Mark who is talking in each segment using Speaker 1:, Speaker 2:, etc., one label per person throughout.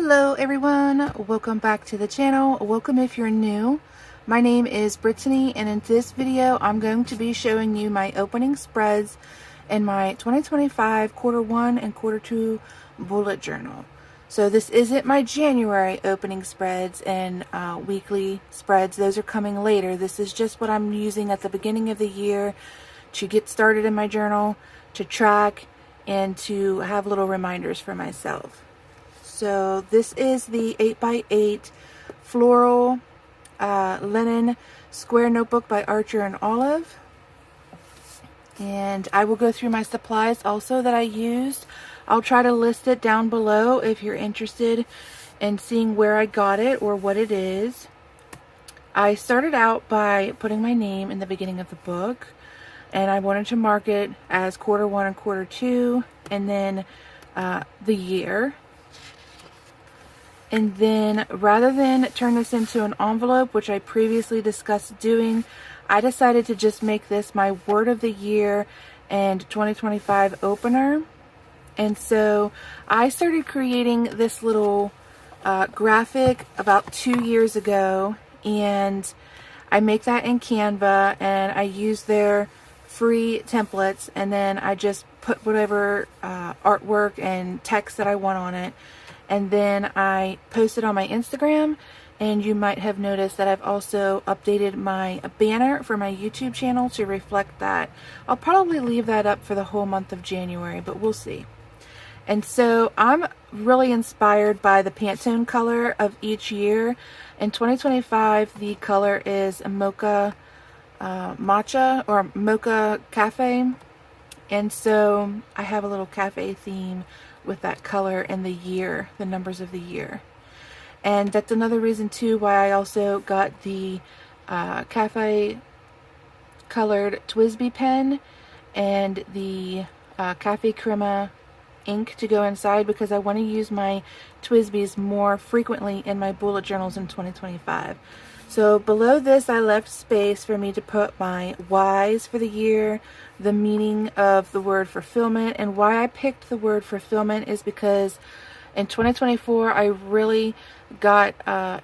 Speaker 1: Hello everyone, welcome back to the channel. Welcome if you're new. My name is Brittany, and in this video I'm going to be showing you my opening spreads in my 2025 quarter 1 and quarter 2 bullet journal. So this isn't my January opening spreads and weekly spreads. Those are coming later. This is just what I'm using at the beginning of the year to get started in my journal, to track, and to have little reminders for myself. So this is the 8x8 floral linen square notebook by Archer and E.l.f. And I will go through my supplies also that I used. I'll try to list it down below if you're interested in seeing where I got it or what it is. I started out by putting my name in the beginning of the book, and I wanted to mark it as quarter 1 and quarter 2, and then the year. And then rather than turn this into an envelope, which I previously discussed doing, I decided to just make this my word of the year and 2025 opener. And so I started creating this little graphic about 2 years ago, and I make that in Canva, and I use their free templates, and then I just put whatever artwork and text that I want on it. And then I post it on my Instagram, and you might have noticed that I've also updated my banner for my YouTube channel to reflect that. I'll probably leave that up for the whole month of January, but we'll see. And so I'm really inspired by the Pantone color of each year. In 2025, the color is Mocha Matcha or Mocha Cafe. And so I have a little cafe theme with that color and the year, the numbers of the year. And that's another reason too why I also got the cafe colored Twisby pen and the Cafe Crema ink to go inside, because I want to use my Twisbys more frequently in my bullet journals in 2025. So below this I left space for me to put my whys for the year, the meaning of the word fulfillment. And why I picked the word fulfillment is because in 2024 I really got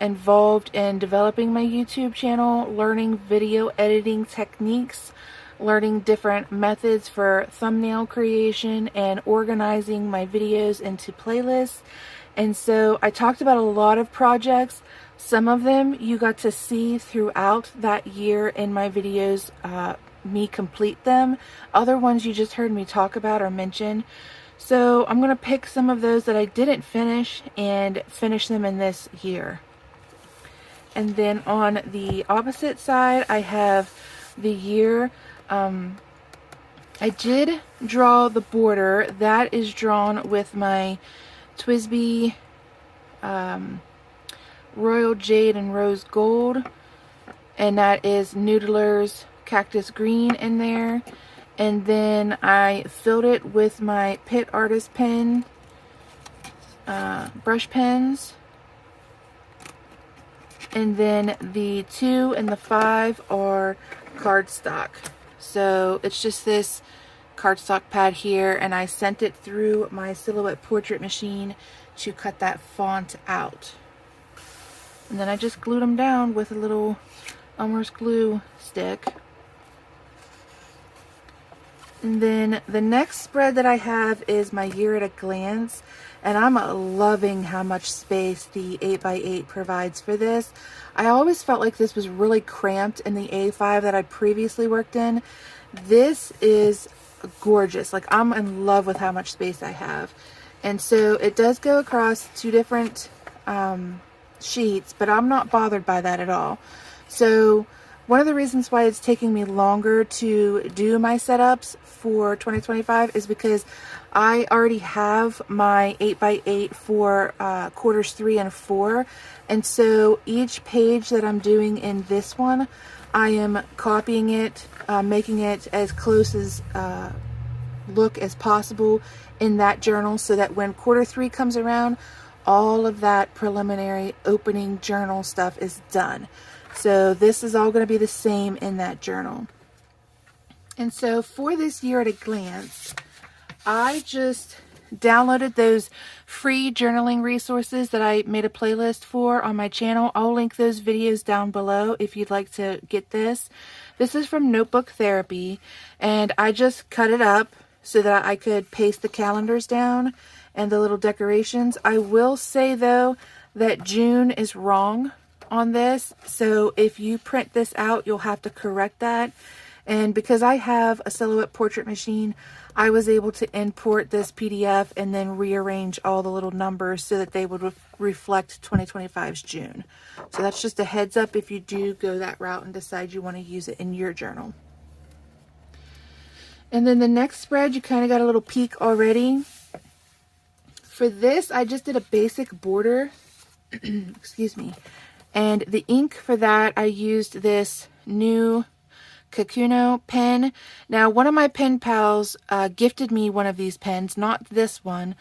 Speaker 1: involved in developing my YouTube channel, learning video editing techniques, learning different methods for thumbnail creation, and organizing my videos into playlists. And so I talked about a lot of projects. Some of them you got to see throughout that year in my videos, me complete them. Other ones you just heard me talk about or mention. So I'm going to pick some of those that I didn't finish and finish them in this year. And then on the opposite side I have the year. I did draw the border. That is drawn with my Twisby Royal Jade and Rose Gold, and that is Noodler's Cactus Green in there. And then I filled it with my Pitt Artist pen, brush pens, and then the 2 and the 5 are cardstock. So it's just this cardstock pad here, and I sent it through my Silhouette portrait machine to cut that font out. And then I just glued them down with a little Elmer's glue stick. And then the next spread that I have is my year at a glance. And I'm loving how much space the 8x8 provides for this. I always felt like this was really cramped in the A5 that I previously worked in. This is gorgeous. Like, I'm in love with how much space I have. And so it does go across 2 different sheets, but I'm not bothered by that at all. So one of the reasons why it's taking me longer to do my setups for 2025 is because I already have my 8x8 for quarters 3 and 4, and so each page that I'm doing in this one, I am copying it, making it as close as look as possible in that journal, so that when quarter 3 comes around, all of that preliminary opening journal stuff is done. So this is all going to be the same in that journal. And so for this year at a glance, I just downloaded those free journaling resources that I made a playlist for on my channel. I'll link those videos down below if you'd like to get this. This is from Notebook Therapy, and I just cut it up so that I could paste the calendars down and the little decorations. I will say though that June is wrong on this, so if you print this out, you'll have to correct that. And because I have a Silhouette portrait machine, I was able to import this PDF and then rearrange all the little numbers so that they would reflect 2025's June. So that's just a heads up if you do go that route and decide you want to use it in your journal. And then the next spread, you kind of got a little peek already. For this, I just did a basic border. Excuse me. And the ink for that, I used this new Kakuno pen. Now, one of my pen pals gifted me one of these pens, not this one.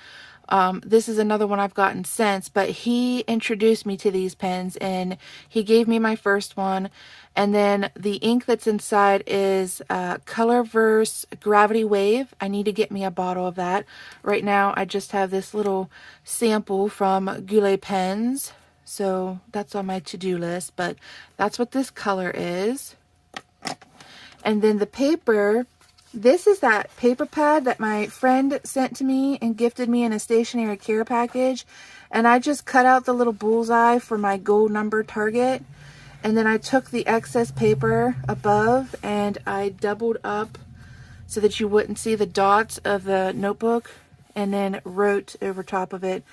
Speaker 1: This is another one I've gotten since, but he introduced me to these pens and he gave me my first one. And then the ink that's inside is Colorverse Gravity Wave. I need to get me a bottle of that. Right now, I just have this little sample from Goulet Pens. So that's on my to-do list, but that's what this color is. And then the paper, this is that paper pad that my friend sent to me and gifted me in a stationery care package. And I just cut out the little bullseye for my gold number target. And then I took the excess paper above and I doubled up so that you wouldn't see the dots of the notebook, and then wrote over top of it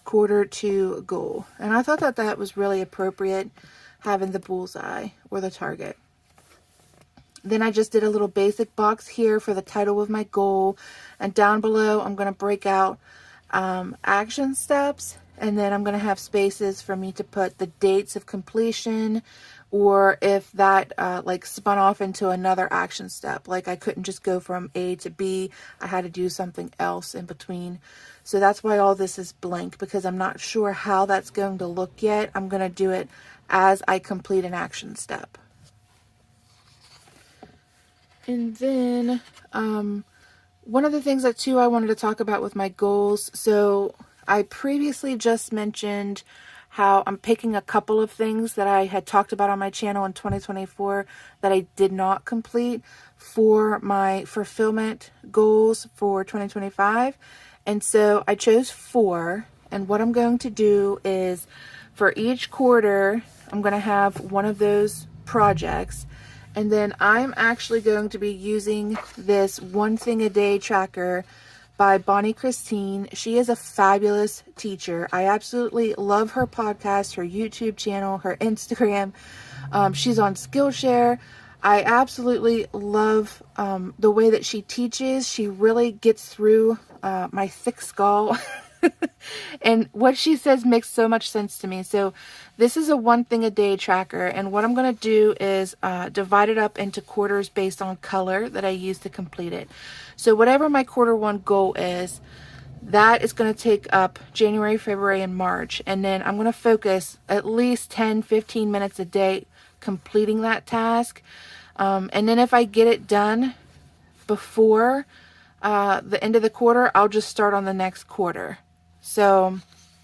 Speaker 1: quarter to goal. And I thought that that was really appropriate, having the bullseye or the target. Then I just did a little basic box here for the title of my goal. And down below, I'm going to break out action steps. And then I'm going to have spaces for me to put the dates of completion, or if that like spun off into another action step. Like I couldn't just go from A to B. I had to do something else in between. So that's why all this is blank, because I'm not sure how that's going to look yet. I'm going to do it as I complete an action step. And then one of the things that too I wanted to talk about with my goals. So I previously just mentioned how I'm picking a couple of things that I had talked about on my channel in 2024 that I did not complete for my fulfillment goals for 2025. And so I chose 4. And what I'm going to do is for each quarter, I'm going to have one of those projects. And then I'm actually going to be using this One Thing a Day tracker by Bonnie Christine. She is a fabulous teacher. I absolutely love her podcast, her YouTube channel, her Instagram. She's on Skillshare. I absolutely love the way that she teaches. She really gets through my thick skull. And what she says makes so much sense to me. So this is a One Thing a Day tracker, and what I'm going to do is divide it up into quarters based on color that I use to complete it. So whatever my quarter 1 goal is, that is going to take up January, February, and March. And then I'm going to focus at least 10-15 minutes a day completing that task. And then if I get it done before the end of the quarter, I'll just start on the next quarter. So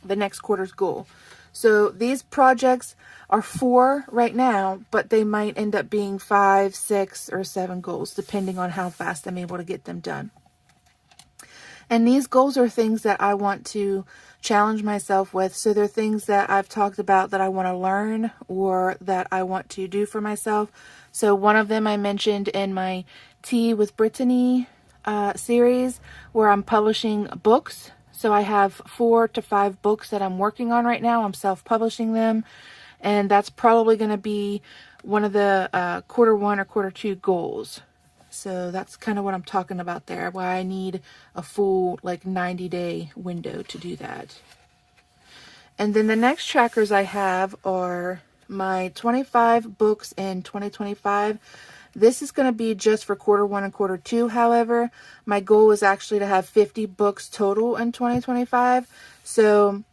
Speaker 1: the next quarter's goal. So these projects are 4 right now, but they might end up being 5, 6, or 7 goals, depending on how fast I'm able to get them done. And these goals are things that I want to challenge myself with. So they're things that I've talked about that I want to learn or that I want to do for myself. So one of them I mentioned in my Tea with Brittany series, where I'm publishing books. So I have 4 to 5 books that I'm working on right now. I'm self-publishing them. And that's probably going to be one of the quarter 1 or quarter 2 goals. So that's kind of what I'm talking about there, why I need a full like 90-day window to do that. And then the next trackers I have are my 25 books in 2025. This is going to be just for quarter 1 and quarter 2. However, my goal is actually to have 50 books total in 2025. So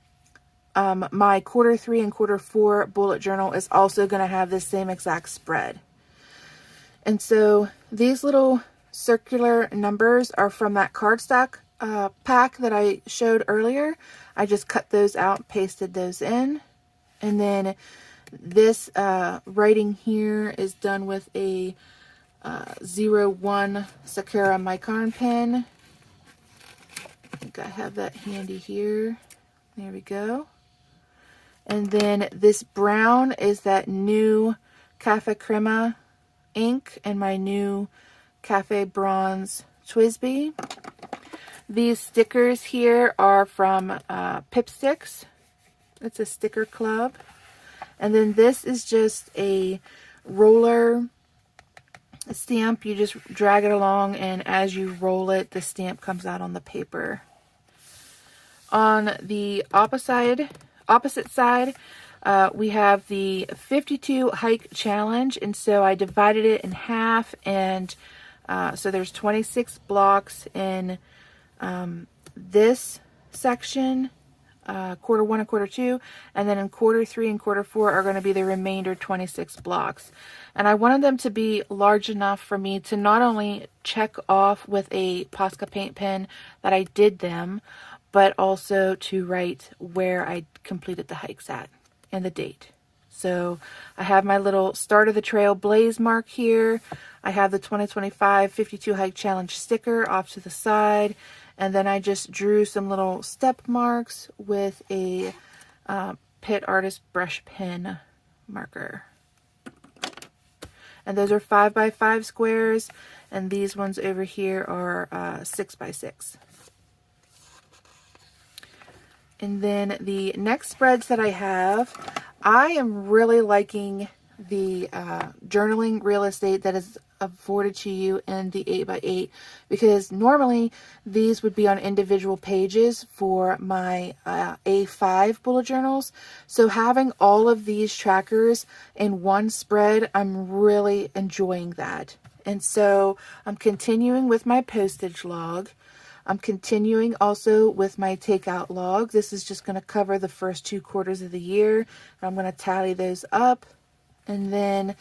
Speaker 1: my quarter 3 and quarter 4 bullet journal is also going to have the same exact spread. And so these little circular numbers are from that cardstock pack that I showed earlier, I just cut those out, pasted those in. And then this writing here is done with a 01 Sakura Micron pen. I think I have that handy here. There we go. And then this brown is that new Cafe Crema ink and my new Cafe Bronze Twisby. These stickers here are from Pipsticks. It's a sticker club. And then this is just a roller stamp. You just drag it along, and as you roll it, the stamp comes out on the paper. On the opposite side, we have the 52 hike challenge, and so I divided it in half, and so there's 26 blocks in this section, quarter 1 and quarter 2, and then in quarter 3 and quarter 4 are going to be the remainder 26 blocks. And I wanted them to be large enough for me to not only check off with a Posca paint pen that I did them, but also to write where I completed the hikes at and the date. So I have my little start of the trail blaze mark here. I have the 2025 52 hike challenge sticker off to the side. And then I just drew some little step marks with a Pit Artist brush pen marker. And those are 5x5 squares. And these ones over here are 6x6. And then the next spreads that I have, I am really liking the journaling real estate that is afforded to you in the 8x8, because normally these would be on individual pages for my A5 bullet journals. So having all of these trackers in one spread, I'm really enjoying that. And so I'm continuing with my postage log. I'm continuing also with my takeout log. This is just going to cover the first 2 quarters of the year. I'm going to tally those up. And then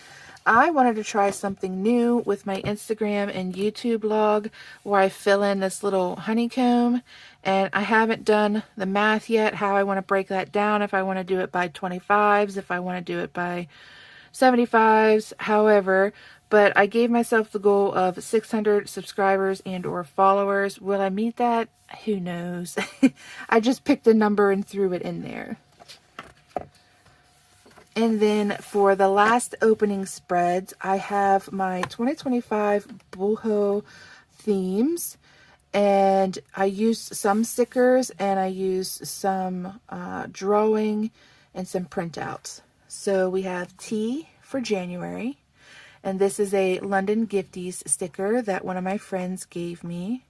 Speaker 1: I wanted to try something new with my Instagram and YouTube log, where I fill in this little honeycomb. And I haven't done the math yet, how I want to break that down, if I want to do it by 25s, if I want to do it by 75s, however. But I gave myself the goal of 600 subscribers and or followers. Will I meet that? Who knows? I just picked a number and threw it in there. And then for the last opening spreads, I have my 2025 bujo themes. And I used some stickers and I used some drawing and some printouts. So we have T for January. And this is a London Gifties sticker that one of my friends gave me.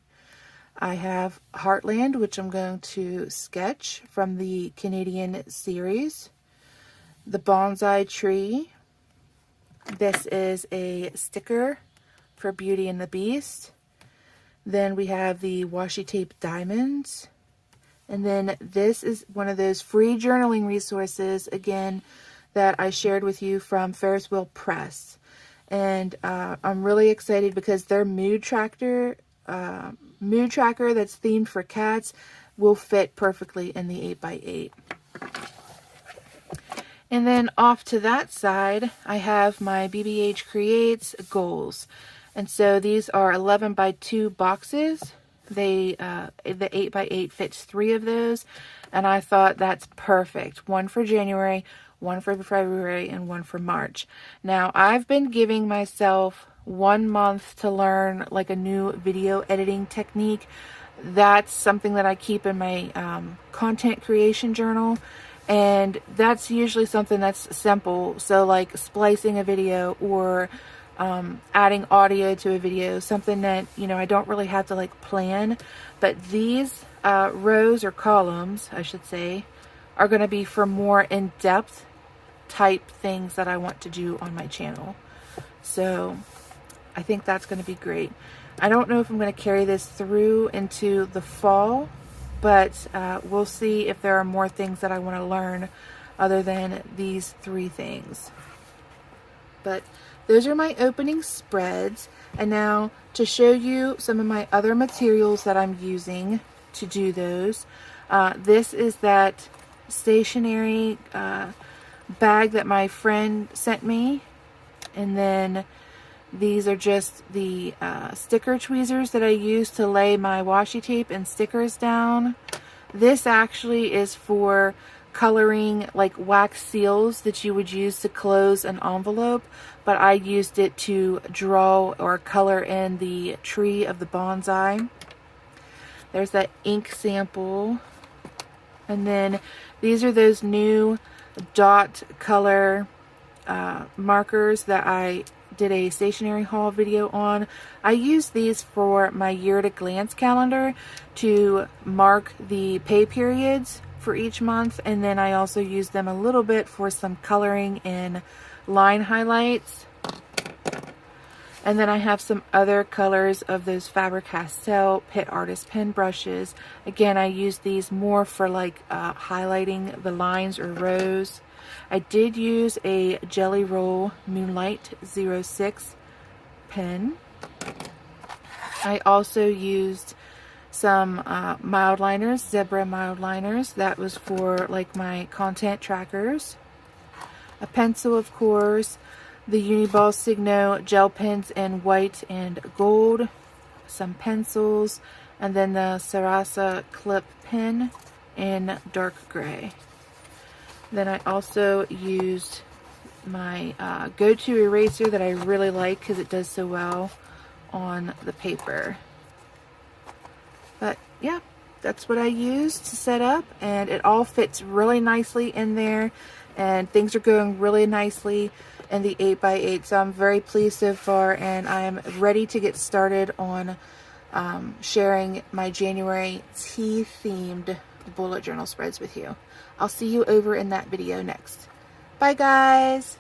Speaker 1: I have Heartland, which I'm going to sketch from the Canadian series. The bonsai tree. This is a sticker for Beauty and the Beast. Then we have the washi tape diamonds. And then this is one of those free journaling resources, again, that I shared with you from Ferris Wheel Press. And I'm really excited because their mood tracker that's themed for cats will fit perfectly in the 8x8. And then off to that side, I have my BBH Creates goals. And so these are 11x2 boxes. The 8x8 fits 3 of those. And I thought that's perfect. 1 for January, 1 for February, and 1 for March. Now, I've been giving myself 1 month to learn like a new video editing technique. That's something that I keep in my content creation journal. And that's usually something that's simple. So like splicing a video or adding audio to a video, something that, you know, I don't really have to like plan. But these rows or columns, I should say, are going to be for more in-depth type things that I want to do on my channel. So I think that's going to be great. I don't know if I'm going to carry this through into the fall, but we'll see if there are more things that I want to learn other than these 3 things. But those are my opening spreads. And now to show you some of my other materials that I'm using to do those, this is that stationery bag that my friend sent me, and then these are just the sticker tweezers that I use to lay my washi tape and stickers down. This actually is for coloring like wax seals that you would use to close an envelope, but I used it to draw or color in the tree of the bonsai. There's that ink sample. And then these are those new dot color markers that I did a stationery haul video on. I use these for my year at a glance calendar to mark the pay periods for each month, and then I also use them a little bit for some coloring in line highlights. And then I have some other colors of those Faber-Castell Pit Artist pen brushes. Again, I use these more for like highlighting the lines or rows. I did use a Jelly Roll Moonlight 06 pen. I also used some Mildliners, Zebra Mildliners. That was for like my content trackers. A pencil, of course. The Uniball Signo gel pens in white and gold. Some pencils. And then the Sarasa clip pen in dark gray. Then I also used my go-to eraser that I really like because it does so well on the paper. But yeah, that's what I used to set up, and it all fits really nicely in there, and things are going really nicely in the 8x8, so I'm very pleased so far, and I am ready to get started on sharing my January tea-themed bullet journal spreads with you. I'll see you over in that video next. Bye guys!